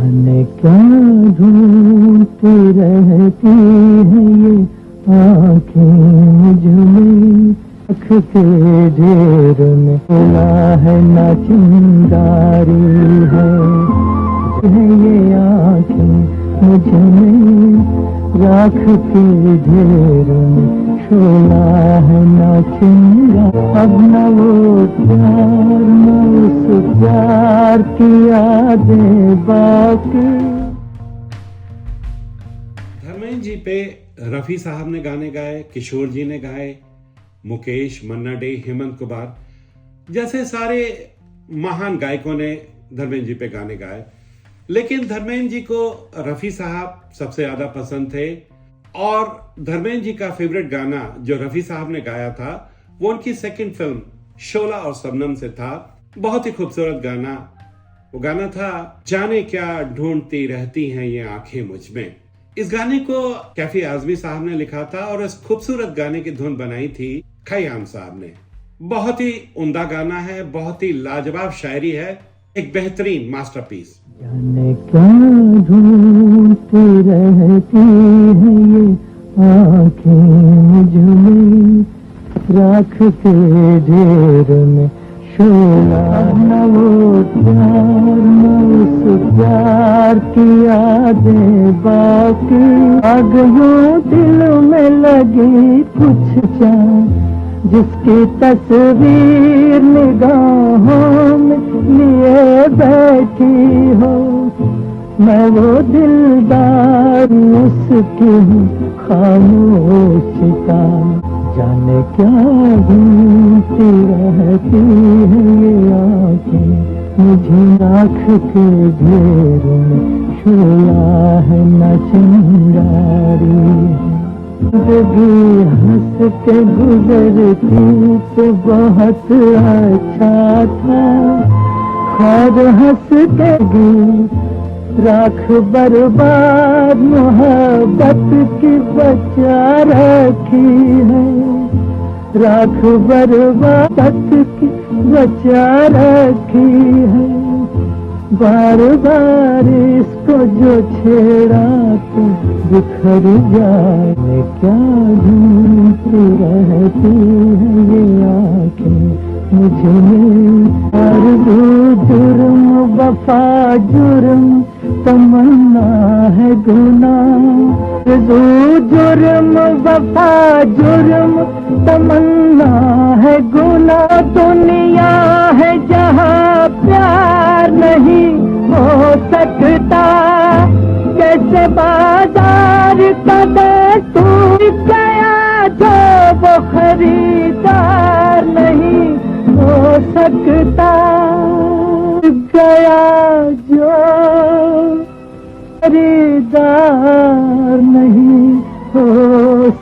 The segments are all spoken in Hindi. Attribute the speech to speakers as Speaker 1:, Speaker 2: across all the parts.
Speaker 1: जाने क्या ढूंढती रहती है ये आँखें मुझमें, आँख के ढेर में खुला है ना चिंगारी है ये आँखें मुझमें, राख के ढेर में शोला है ना चिंगा। अब न वो प्यार न उस प्यार की यादें बाकी।
Speaker 2: धर्मेंद्र जी पे रफी साहब ने गाने गाए, किशोर जी ने गाए, मुकेश, मन्ना डे, हेमंत कुमार जैसे सारे महान गायकों ने धर्मेंद्र जी पे गाने गाए। लेकिन धर्मेंद्र जी को रफी साहब सबसे ज्यादा पसंद थे और धर्मेंद्र जी का फेवरेट गाना जो रफी साहब ने गाया था वो उनकी सेकंड फिल्म शोला और शबनम से था। बहुत ही खूबसूरत गाना वो गाना था, जाने क्या ढूंढती रहती हैं ये आंखें मुझ में। इस गाने को कैफी आजमी साहब ने लिखा था और इस खूबसूरत गाने की धुन बनाई थी खयाम साहब ने। बहुत ही उम्दा गाना है, बहुत ही लाजवाब शायरी है, एक बेहतरीन मास्टरपीस।
Speaker 1: जाने क्या ढूंढती रहती है ये आँखें मुझ में, राख के ढेर में शोला न वो प्यार न उस प्यार की यादें बाकी। आग यूं दिल में लगी कुछ चाह जिसकी तस्वीर निगाहों में लिए बैठी हो, मैं वो दिलदार उसकी खामोशी का। जाने क्या ढूंढती रहती है ये आँखें मुझे, आँख के ढेर में शोला है न चिंगारी। जिंदगी हंस के गुजरती तो बहुत अच्छा था, खैर हंस के राख बर्बाद मोहब्बत की बचा रखी है, राख बर्बाद की बचा रखी है। बार बार इसको जो छेड़ा तो बिखर जाए। क्या ढूंढती रहती है ये आँखें मुझे, आरज़ू जुर्म वफा जुर्म तमन्ना है गुनाह। आरज़ू जुर्म वफा जुर्म तमन्ना है गुनाह। दुनिया है जहाँ प्यार नहीं हो सकता, कैसे बाजार कदर टूट गया जो वो खरीदार नहीं हो सकता, गया जो खरीदार नहीं हो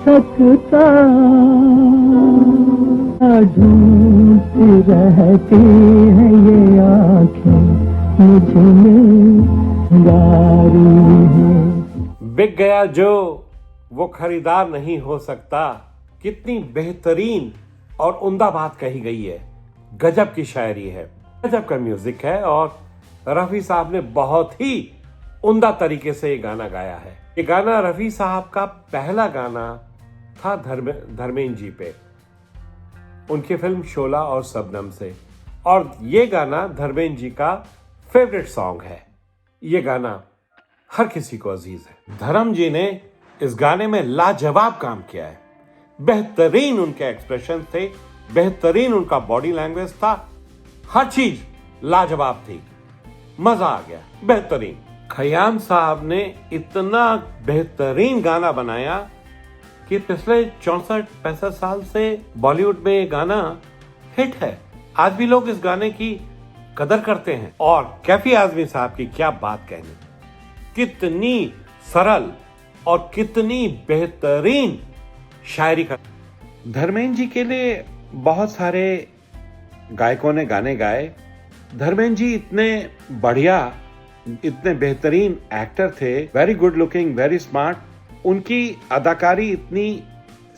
Speaker 1: सकता। ढूंढती रहती है ये आँखें मुझ में गारी है।
Speaker 2: बिक गया जो वो खरीदार नहीं हो सकता। कितनी बेहतरीन और उम्दा बात कही गई है, गजब की शायरी है, गजब का म्यूजिक है और रफी साहब ने बहुत ही उम्दा तरीके से ये गाना गाया है। ये गाना रफी साहब का पहला गाना था धर्मेंद्र जी पे, उनकी फिल्म शोला और शबनम से, और ये गाना धर्मेंद्र जी का फेवरेट सॉन्ग है। ये गाना हर किसी को अजीज है। धर्म जी ने इस गाने में लाजवाब काम किया है, बेहतरीन उनके एक्सप्रेशन थे, बेहतरीन उनका बॉडी लैंग्वेज था, हर चीज लाजवाब थी, मजा आ गया, बेहतरीन। खयाम साहब ने इतना बेहतरीन गाना बनाया कि पिछले 64-65 साल से बॉलीवुड में ये गाना हिट है। आज भी लोग इस गाने की कदर करते हैं। और कैफी आजमी साहब की क्या बात कहनी, कितनी सरल और कितनी बेहतरीन शायरी का। धर्मेंद्र जी के लिए बहुत सारे गायकों ने गाने गाए। धर्मेंद्र जी इतने बढ़िया, इतने बेहतरीन एक्टर थे, very good looking, very smart. उनकी अदाकारी इतनी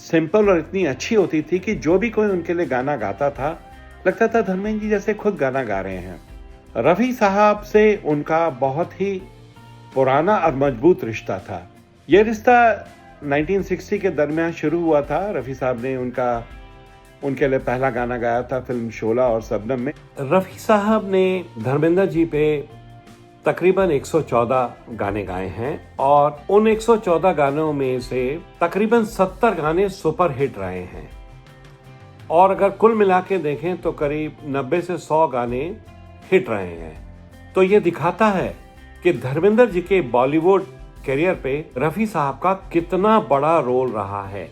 Speaker 2: सिंपल और इतनी अच्छी होती थी कि जो भी कोई उनके लिए गाना गाता था लगता था धर्मेंद्र जी जैसे खुद गाना गा रहे हैं। रफी साहब से उनका बहुत ही पुराना और मजबूत रिश्ता था। यह रिश्ता 1960 के दरमियान शुरू हुआ था। रफ़ी साहब ने उनके लिए पहला गाना गाया था फिल्म शोला और शबनम में। रफ़ी साहब ने धर्मेंद्र जी पे तकरीबन 114 गाने गाए हैं और उन 114 गानों में से तकरीबन 70 गाने सुपर हिट रहे हैं और अगर कुल मिला के देखें तो करीब 90 से 100 गाने हिट रहे हैं। तो ये दिखाता है कि धर्मेंद्र जी के बॉलीवुड करियर पे रफ़ी साहब का कितना बड़ा रोल रहा है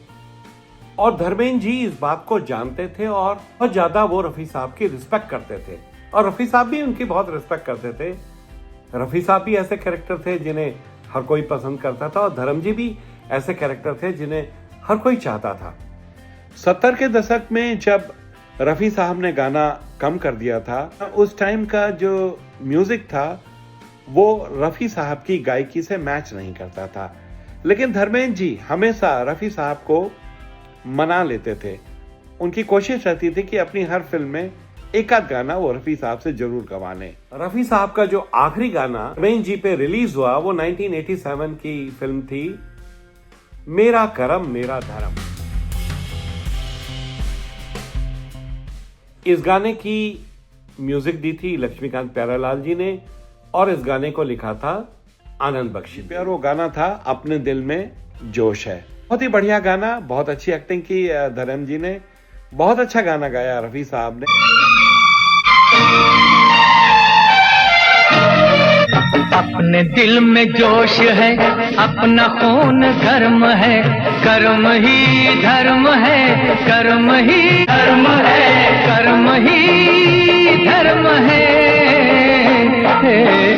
Speaker 2: और धर्मेंद्र जी इस बात को जानते थे और बहुत ज्यादा वो रफ़ी साहब की रिस्पेक्ट करते थे और रफ़ी साहब भी उनकी बहुत रिस्पेक्ट करते थे। रफ़ी साहब भी ऐसे कैरेक्टर थे जिन्हें हर कोई पसंद करता था और धर्म जी भी ऐसे कैरेक्टर थे जिन्हें हर कोई चाहता था। 70 के दशक में जब रफ़ी साहब ने गाना कम कर दिया था, उस टाइम का जो म्यूजिक था वो रफ़ी साहब की गायकी से मैच नहीं करता था, लेकिन धर्मेंद्र जी हमेशा रफ़ी साहब को मना लेते थे। उनकी कोशिश रहती थी कि अपनी हर फिल्म में एक आध गाना वो रफ़ी साहब से जरूर गवाने। रफ़ी साहब का जो आखिरी गाना धर्मेंद्र जी पे रिलीज हुआ वो 1987 की फिल्म थी मेरा करम मेरा धर्म। इस गाने की म्यूजिक दी थी लक्ष्मीकांत प्यारेलाल जी ने और इस गाने को लिखा था आनंद बख्शी ने। और वो गाना था अपने दिल में जोश है। बहुत ही बढ़िया गाना, बहुत अच्छी एक्टिंग की धर्म जी ने, बहुत अच्छा गाना गाया रफ़ी साहब ने।
Speaker 1: अपने दिल में जोश है, अपना खून गर्म है, कर्म ही धर्म है, कर्म ही धर्म है, कर्म ही धर्म है।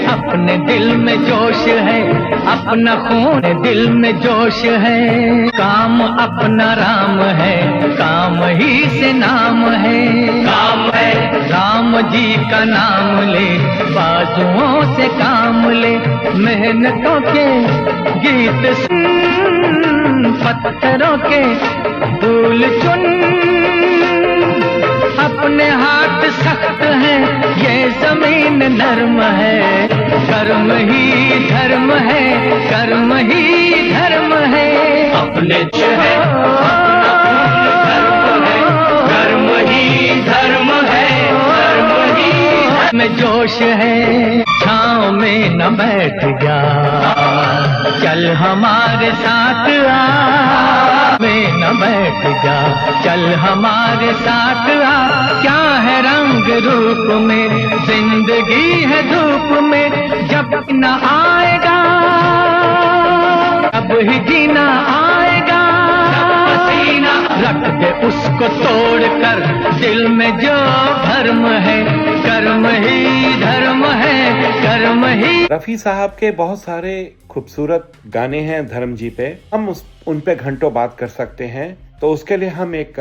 Speaker 1: अपने दिल में जोश है, अपना खून दिल में जोश है, काम अपना राम है, काम ही से नाम है, काम है राम जी का नाम ले, बाजुओं से काम ले, मेहनतों के गीत सुन, पत्थरों के फूल चुन, अपने हाथ सख्त हैं, ये जमीन नरम है, कर्म ही धर्म है, कर्म ही धर्म है, अपने है कर्म ही धर्म है, कर्म ही में जोश है, छाँव में न बैठ जा, चल हमारे साथ आ, में न बैठ जा, चल हमारे साथ आ, क्या है रंग रूप में, जिंदगी है धूप में, जब न आएगा तब ही जीना आएगा, पसीना रख दे उसको तोड़ कर, दिल में जो भरम है, कर्म ही धर्म है, कर्म ही।
Speaker 2: रफ़ी साहब के बहुत सारे खूबसूरत गाने हैं धर्म जी पे, हम उन पे घंटों बात कर सकते हैं, तो उसके लिए हम एक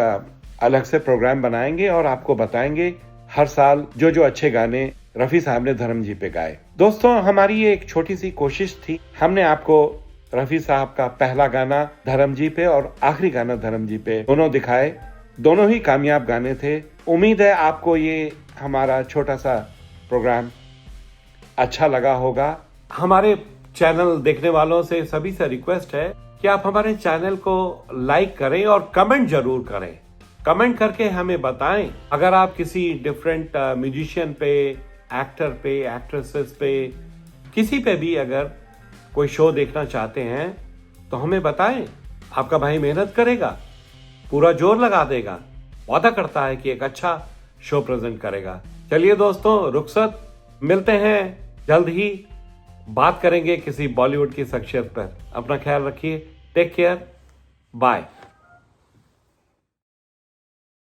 Speaker 2: अलग से प्रोग्राम बनाएंगे और आपको बताएंगे हर साल जो जो अच्छे गाने रफ़ी साहब ने धर्म जी पे गाए। दोस्तों, हमारी ये एक छोटी सी कोशिश थी, हमने आपको रफ़ी साहब का पहला गाना धर्म जी पे और आखिरी गाना धर्म जी पे दोनों दिखाए। दोनों ही कामयाब गाने थे। उम्मीद है आपको ये हमारा छोटा सा प्रोग्राम अच्छा लगा होगा। हमारे चैनल देखने वालों से सभी से रिक्वेस्ट है कि आप हमारे चैनल को लाइक करें और कमेंट जरूर करें। कमेंट करके हमें बताएं अगर आप किसी डिफरेंट म्यूजिशियन पे, एक्टर पे, एक्ट्रेसेस पे, किसी पे भी अगर कोई शो देखना चाहते हैं तो हमें बताएं। आपका भाई मेहनत करेगा, पूरा जोर लगा देगा, वादा करता है कि एक अच्छा शो प्रेजेंट करेगा। चलिए दोस्तों, रुखसत, मिलते हैं जल्द ही, बात करेंगे किसी बॉलीवुड की शख्सियत पर। अपना ख्याल रखिए, टेक केयर, बाय।